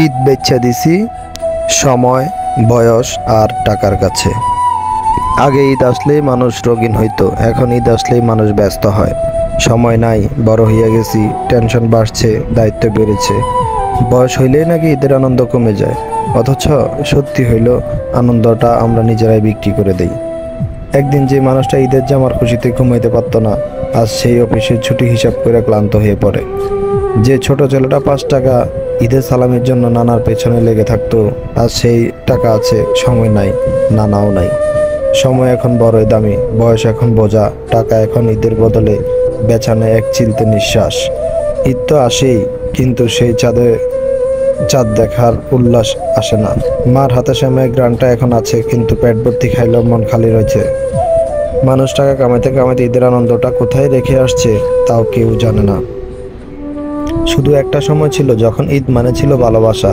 ঈদ বেচা দিছি সময়, বয়স আর টাকার কাছে। আগে ঈদ আসলেই মানুষ রঙিন হইতো, এখন ঈদ আসলেই মানুষ ব্যস্ত হয়। সময় নাই, বড় হইয়া গেছি, টেনশন বাড়ছে, দায়িত্ব বেড়েছে। বয়স হইলেই নাকি ঈদের আনন্দ কমে যায়, অথচ সত্যি হইল আনন্দটা আমরা নিজেরাই বিক্রি করে দেই। একদিন যে মানুষটা ঈদের জামার খুশিতে ঘুমাইতে পারতো না, আজ সেই অফিসের ছুটি হিসাব করে ক্লান্ত হয়ে পড়ে। যে ছোট ছেলেটা 5 টাকা ঈদের সালামের জন্য নানার পেছনে লেগে থাকতো, আজ সেই টাকা আছে, সময় নাই, নানাও নাই। সময় এখন বড়ই দামি, বয়স এখন বোঝা, টাকা এখন ঈদের বদলে বেচানে এক চিলতে নিঃশ্বাস। ঈদ তো আসেই, কিন্তু সেই চাঁদ দেখার উল্লাস আসে না। মার হাতে সেমাইয়ের গ্রানটা এখন আছে, কিন্তু পেট ভর্তি খাইলেও মন খালি রয়েছে। মানুষ টাকা কামাইতে কামাইতে ঈদের আনন্দটা কোথায় রেখে আসছে তাও কেউ জানে না। শুধু একটা সময় ছিল যখন ঈদ মানে ছিল ভালোবাসা।